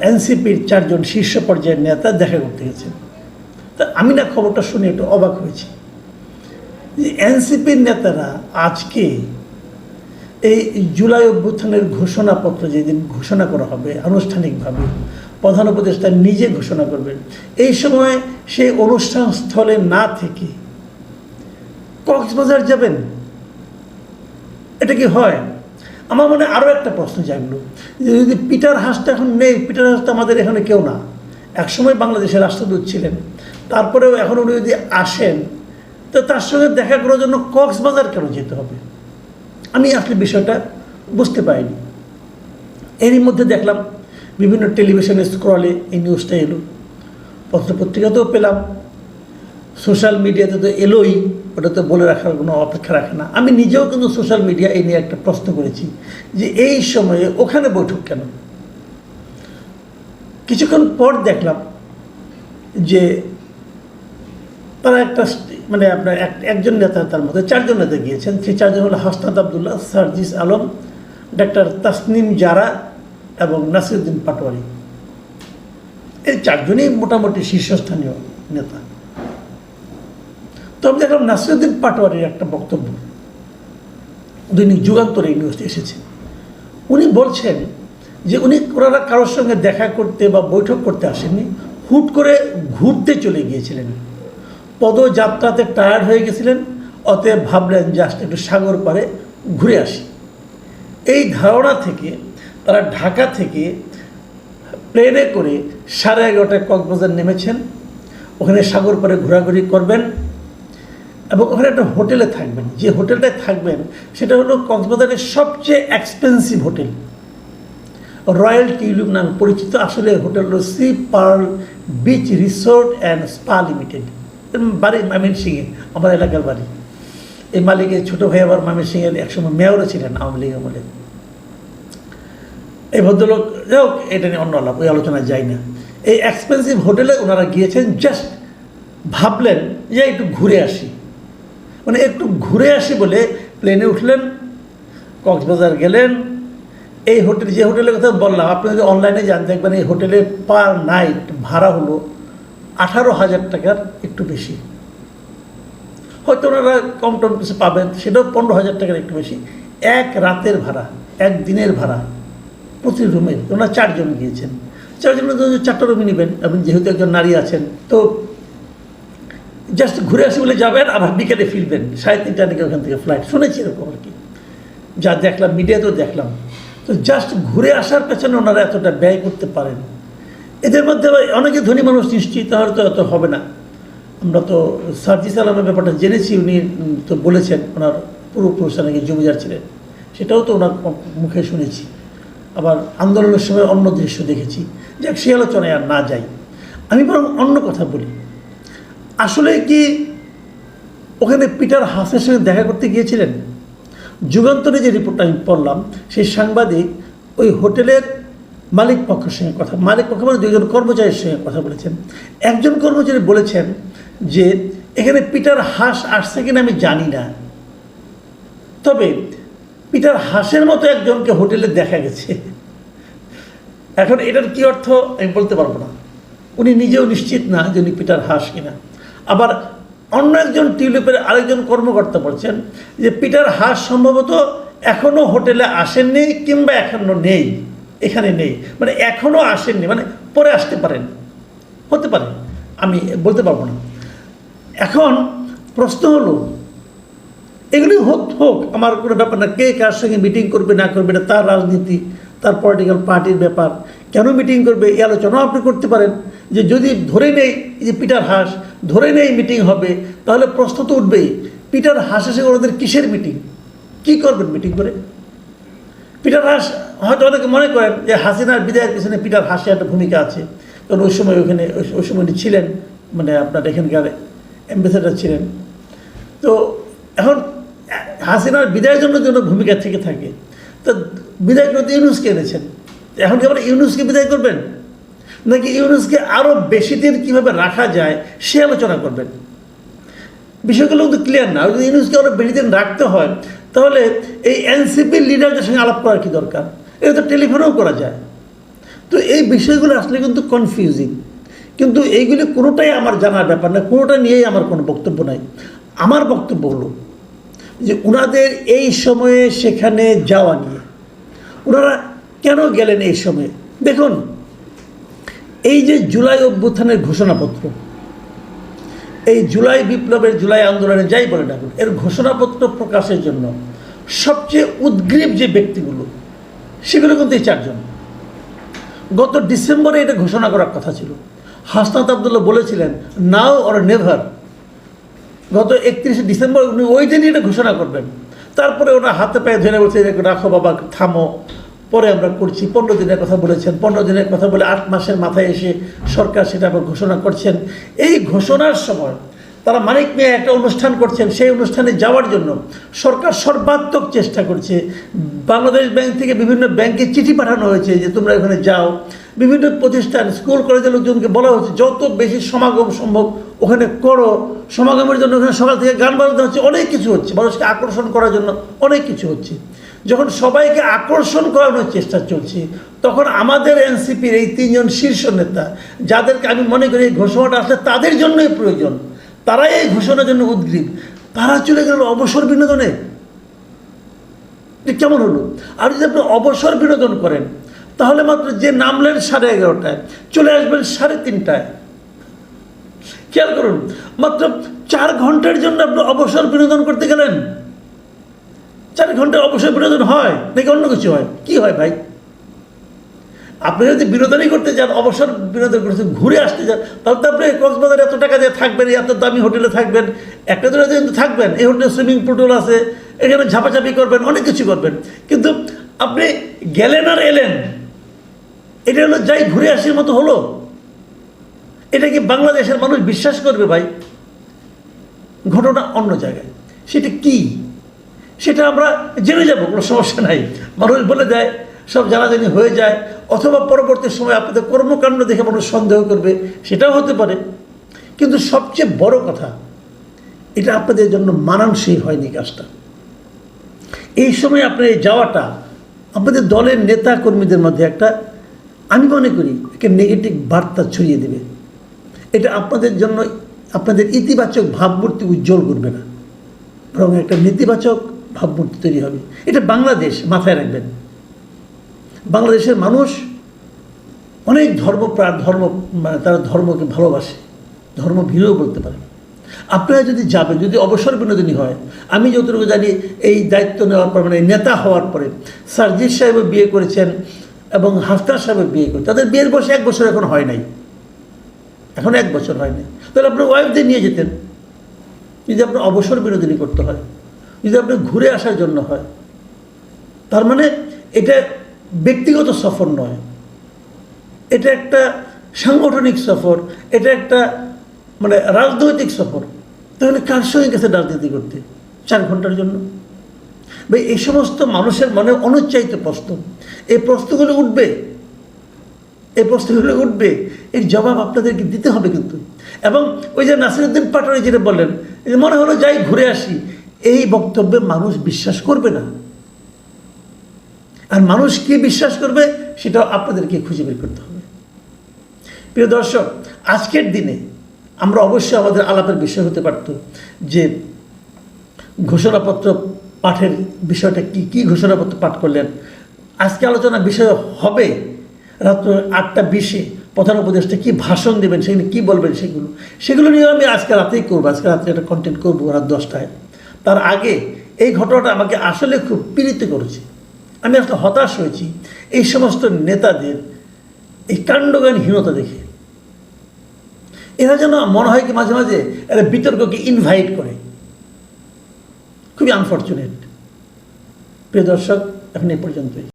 এনসিপির 4 জন শীর্ষ পর্যায়ের নেতা দেখা করতে গেছেন। তা আমি না খবরটা শুনে একটু অবাক হয়েছি যে এনসিপির নেতারা আজকে এই জুলাই অভ্যুত্থানের ঘোষণাপত্র যেদিন ঘোষণা করা হবে আনুষ্ঠানিকভাবে, প্রধান উপদেষ্টা নিজে ঘোষণা করবেন, এই সময় সেই অনুষ্ঠান স্থলে না থেকে কক্সবাজার যাবেন, এটা কি হয়? আমার মনে আরও একটা প্রশ্ন জাগলো যে যদি পিটার হাসটা এখন নেই, পিটার হাসটা আমাদের এখানে কেউ না, একসময় বাংলাদেশের রাষ্ট্রদূত ছিলেন, তারপরেও এখন উনি যদি আসেন তো তার সঙ্গে দেখা করার জন্য কক্সবাজার কেন যেতে হবে? আমি আসলে বিষয়টা বুঝতে পারিনি। এরই মধ্যে দেখলাম বিভিন্ন টেলিভিশনের স্ক্রলে এই নিউজটা এলো, পত্রপত্রিকাতেও পেলাম, সোশ্যাল মিডিয়াতে তো এলোই, ওটা তো বলে রাখার কোনো অপেক্ষা রাখে না। আমি নিজেও কিন্তু সোশ্যাল মিডিয়া এই নিয়ে একটা প্রশ্ন করেছি যে এই সময়ে ওখানে বৈঠক কেন? কিছুক্ষণ পর দেখলাম যে তারা একটা মানে আপনার একজন নেতা, তার মধ্যে 4 জন নেতা গিয়েছেন। সেই 4 জন হলো হাসনাত আবদুল্লাহ, সার্জিস আলম, ডাক্তার তাসনিম জারা এবং নাসিরুদ্দিন পাটোয়ারি। এই 4 জনই মোটামুটি শীর্ষস্থানীয় নেতা। তো আমি দেখলাম নাসিরুদ্দিন পাটোয়ারির একটা বক্তব্য দৈনিক যুগান্তরে এই নিউজটি এসেছে। উনি বলছেন যে ওনারা কারোর সঙ্গে দেখা করতে বা বৈঠক করতে আসেননি, হুট করে ঘুরতে চলে গিয়েছিলেন, পদযাত্রাতে টায়ার্ড হয়ে গেছিলেন, অতএব ভাবলেন জাস্ট একটু সাগর পাড়ে ঘুরে আসি। এই ধারণা থেকে তারা ঢাকা থেকে প্লেনে করে 11:30টায় কক্সবাজার নেমেছেন, ওখানে সাগর পাড়ে ঘোরাঘুরি করবেন এবং ওখানে একটা হোটেলে থাকবেন। যে হোটেলটায় থাকবেন সেটা হলো কক্সবাজারের সবচেয়ে এক্সপেন্সিভ হোটেল, রয়্যাল টিউলিপ নামে পরিচিত। আসলে হোটেল হলো sea pearl beach resort and spa limited. বাড়ি ময়মনসিংহে, আমার এলাকার বাড়ি। এই মালিকের ছোটো ভাই আবার ময়মনসিংহের একসময় মেয়রও ছিলেন আওয়ামী লীগ আমলে। এই ভদ্রলোক, যাই হোক, এটা নিয়ে অন্য আলাপ, ওই আলোচনায় যাই না। এই এক্সপেন্সিভ হোটেলে ওনারা গিয়েছেন, জাস্ট ভাবলেন যে একটু ঘুরে আসি, মানে একটু ঘুরে আসি বলে প্লেনে উঠলেন, কক্সবাজার গেলেন। এই হোটেল, যে হোটেলের কথা বললাম, আপনি যদি অনলাইনে যান দেখবেন এই হোটেলে পার নাইট ভাড়া হলো 18,000 টাকার একটু বেশি। হয়তো ওনারা কম টম কিছু পাবেন, সেটাও 15,000 টাকার একটু বেশি। এক রাতের ভাড়া, এক দিনের ভাড়া প্রতি রুমের। ওনারা 4 জন গিয়েছেন, 4 জনের জন্য 4টা রুমই নেবেন এবং যেহেতু একজন নারী আছেন, তো জাস্ট ঘুরে আসি বলে যাবেন, আবার বিকেলে ফিরবেন। 3:30টার দিকে ওখান থেকে ফ্লাইট, শুনেছি এরকম আর কি, যা দেখলাম মিডিয়াতেও দেখলাম। তো জাস্ট ঘুরে আসার পেছনে ওনারা এতটা ব্যয় করতে পারেন। এদের মধ্যে অনেকে ধনী মানুষ নিশ্চিত, তাহলে তো এত হবে না। আমরা তো সার্জিস আলমের ব্যাপারটা জেনেছি, উনি তো বলেছেন ওনার পূর্বপুরুষ নাকি জমিদার ছিলেন, সেটাও তো ওনার মুখে শুনেছি। আবার আন্দোলনের সময় অন্য দৃশ্য দেখেছি। যাক, সে আলোচনায় আর না যাই, আমি বরং অন্য কথা বলি। আসলে কি ওখানে পিটার হাসের সঙ্গে দেখা করতে গিয়েছিলেন? যুগান্তরে যে রিপোর্টটা আমি পড়লাম, সেই সাংবাদিক ওই হোটেলের মালিক পক্ষের সঙ্গে কথা, মালিক পক্ষ মানে 2 জন কর্মচারীর সঙ্গে কথা বলেছেন। একজন কর্মচারী বলেছেন যে এখানে পিটার হাস আসছে কিনা আমি জানি না, তবে পিটার হাসের মতো একজনকে হোটেলে দেখা গেছে। এখন এটার কি অর্থ আমি বলতে পারবো না, উনি নিজেও নিশ্চিত না যে উনি পিটার হাস কিনা। আবার অন্য একজন টিউলিপের আরেকজন কর্মকর্তা বলছেন যে পিটার হাস সম্ভবত এখনও হোটেলে আসেননি, কিংবা এখনও নেই, এখানে নেই, মানে এখনও আসেননি, মানে পরে আসতে পারেন, হতে পারে, আমি বলতে পারবো না। এখন প্রশ্ন হলো, এগুলি হোক, আমার কোনো ব্যাপার না, কে কার সঙ্গে মিটিং করবে না করবে, এটা তার রাজনীতি, তার পলিটিক্যাল পার্টির ব্যাপার। কেন মিটিং করবে এই আলোচনাও আপনি করতে পারেন, যে যদি ধরে নেই যে পিটার হাস, ধরে নেই মিটিং হবে, তাহলে প্রশ্ন তো উঠবেই, পিটার হাস এসে ওদের কিসের মিটিং, কী করবেন মিটিং করে? পিটার হাস, হয়তো অনেকে মনে করেন যে হাসিনার বিদায়ের পিছনে পিটার হাসের একটা ভূমিকা আছে, কারণ ওই সময় ওখানে, ওই সময় উনি ছিলেন, মানে আপনার এখানকার অ্যাম্বাসেডার ছিলেন। তো এখন হাসিনার বিদায়ের জন্য ভূমিকা থেকে থাকে, তো বিদায় করতে ইউনুসকে এনেছেন, এখন কি আবার ইউনুসকে বিদায় করবেন, নাকি ইউনুসকে আরও বেশি দিন কীভাবে রাখা যায় সে আলোচনা করবেন? বিষয়গুলো কিন্তু ক্লিয়ার না। যদি ইউনুসকে আরও বেশি দিন রাখতে হয়, তাহলে এই এনসিপির লিডারদের সঙ্গে আলাপ করার কী দরকার? এটা তো টেলিফোনেও করা যায়। তো এই বিষয়গুলো আসলে কিন্তু কনফিউজিং, কিন্তু এইগুলি কোনোটাই আমার জানার ব্যাপার না, কোনোটা নিয়েই আমার কোনো বক্তব্য নাই। আমার বক্তব্য হলো যে ওনাদের এই সময়ে সেখানে যাওয়া নিয়ে ওনারা কেন গেলেন এই সময়ে। দেখুন, এই যে জুলাই অভ্যুত্থানের ঘোষণাপত্র, এই জুলাই বিপ্লবের, জুলাই আন্দোলনে যাই বলে ডাকুন, এর ঘোষণাপত্র প্রকাশের জন্য সবচেয়ে উদ্গ্রীব যে ব্যক্তিগুলো, সেগুলো কিন্তু এই চারজন। গত ডিসেম্বরে এটা ঘোষণা করার কথা ছিল। হাসনাত আবদুল্লাহ বলেছিলেন নাও অর নেভার। গত 31শে ডিসেম্বর উনি ওই দিনই এটা ঘোষণা করবেন। তারপরে ওরা হাতে পায়ে ধরে বলছে রাখো বাবা, থামো, পরে আমরা করছি। 15 দিনের কথা বলেছেন, 15 দিনের কথা বলে 8 মাসের মাথায় এসে সরকার সেটা আবার ঘোষণা করছেন। এই ঘোষণার সময় তারা মানিক মিয়া একটা অনুষ্ঠান করছেন, সেই অনুষ্ঠানে যাওয়ার জন্য সরকার সর্বাত্মক চেষ্টা করছে। বাংলাদেশ ব্যাংক থেকে বিভিন্ন ব্যাংকে চিঠি পাঠানো হয়েছে যে তোমরা এখানে যাও। বিভিন্ন প্রতিষ্ঠান, স্কুল কলেজের লোকজনকে বলা হচ্ছে যত বেশি সমাগম সম্ভব ওখানে করো। সমাগমের জন্য ওখানে সকাল থেকে গান বাজানো হচ্ছে, অনেক কিছু হচ্ছে, মানুষকে আকর্ষণ করার জন্য অনেক কিছু হচ্ছে। যখন সবাইকে আকর্ষণ করানোর চেষ্টা চলছে, তখন আমাদের এনসিপির এই 3 জন শীর্ষ নেতা, যাদেরকে আমি মনে করি এই ঘোষণাটা আসলে তাদের জন্যই প্রয়োজন, তারাই এই ঘোষণার জন্য উদ্গ্রীব, তারা চলে গেল অবসর বিনোদনে। কেমন হলো? আর যদি আপনি অবসর বিনোদন করেন, তাহলে মাত্র যে নামলেন 11:30টায়, চলে আসবেন 3:30টায়। খেয়াল করুন, মাত্র 4 ঘন্টার জন্য আপনি অবসর বিনোদন করতে গেলেন। 4 ঘন্টার অবসর বিনোদন হয় নাকি অন্য কিছু হয়? কি হয় ভাই? আপনি যদি বিনোদনই করতে যান, অবসর বিনোদন করতে ঘুরে আসতে যান, তাহলে তো আপনি কক্সবাজারে এত টাকা দিয়ে থাকবেন, এত দামি হোটেলে থাকবেন, একটা দুটো দিন থাকবেন, এই হোটেলে সুইমিং পুল আছে, এখানে ঝাপাঝাপি করবেন, অনেক কিছু করবেন। কিন্তু আপনি গেলেন আর এলেন, এটা হলো যাই ঘুরে আসার মতো হলো? এটা কি বাংলাদেশের মানুষ বিশ্বাস করবে ভাই? ঘটনা অন্য জায়গায়। সেটা কি, সেটা আমরা জেনে যাব, কোনো সমস্যা নাই। মানুষ বলে দেয়, সব জানাজানি হয়ে যায়, অথবা পরবর্তী সময় আপনাদের কর্মকাণ্ড দেখে মানুষ সন্দেহ করবে, সেটাও হতে পারে। কিন্তু সবচেয়ে বড় কথা, এটা আপনাদের জন্য মানানসই হয়নি কাজটা। এই সময় আপনার এই যাওয়াটা আপনাদের দলের নেতা কর্মীদের মধ্যে একটা, আমি মনে করি, একটা নেগেটিভ বার্তা ছড়িয়ে দেবে। এটা আপনাদের জন্য, আপনাদের ইতিবাচক ভাবমূর্তি উজ্জ্বল করবে না, বরং একটা নেতিবাচক ভাবমূর্তি তৈরি হবে। এটা বাংলাদেশ, মাথায় রাখবেন। বাংলাদেশের মানুষ অনেক ধর্ম, মানে তারা ধর্মকে ভালোবাসে, ধর্মভীরও বলতে পারে। আপনারা যদি যাবেন, যদি অবসর বিনোদনী হয়, আমি যতটুকু জানি এই দায়িত্ব নেওয়ার পর, মানে নেতা হওয়ার পরে, সার্জিস সাহেবও বিয়ে করেছেন এবং হাফতার সাহেবও বিয়ে করেছেন। তাদের বিয়ের বয়স 1 বছর এখন হয় নাই, এখন 1 বছর হয়নি। তাহলে আপনার ওয়াইফদের নিয়ে যেতেন। যদি আপনার অবসর বিনোদনী করতে হয়, যদি আপনি ঘুরে আসার জন্য হয়, তার মানে এটা ব্যক্তিগত সফর নয়, এটা একটা সাংগঠনিক সফর, এটা একটা মানে রাজনৈতিক সফর। তাহলে কার সঙ্গে গেছে রাজনীতি করতে 4 ঘন্টার জন্য? ভাই, এই সমস্ত মানুষের মনে অনুচ্চারিত প্রশ্ন, এই প্রশ্নগুলো উঠবে, এর জবাব আপনাদেরকে দিতে হবে কিন্তু। এবং ওই যে নাসিরউদ্দিন পাটোয়ারি যেটা বললেন, মনে হলো যাই ঘুরে আসি, এই বক্তব্যে মানুষ বিশ্বাস করবে না। আর মানুষ কি বিশ্বাস করবে, সেটাও আপনাদেরকে খুঁজে বের করতে হবে। প্রিয় দর্শক, আজকের দিনে আমরা অবশ্যই, আমাদের আলাপের বিষয় হতে পারত যে ঘোষণাপত্র পাঠের বিষয়টা কি ঘোষণাপত্র পাঠ করলেন। আজকে আলোচনার বিষয় হবে রাত্র 8:20-এ প্রধান উপদেষ্টা কি ভাষণ দেবেন, সেগুলো কি বলবেন, সেগুলো নিয়ে আমি আজকে রাতেই করবো। আজকে রাত্রে একটা কন্টেন্ট করবো রাত 10টায়। তার আগে এই ঘটনাটা আমাকে আসলে খুব পীড়িত করেছে। আমি আসলে হতাশ হয়েছি এই সমস্ত নেতাদের এই কাণ্ডজ্ঞানহীনতা দেখে। এরা যেন মনে হয় কি মাঝে মাঝে এরা বিতর্ককে ইনভাইট করে। খুবই আনফর্চুনেট। প্রিয় দর্শক, এখন এই পর্যন্তই।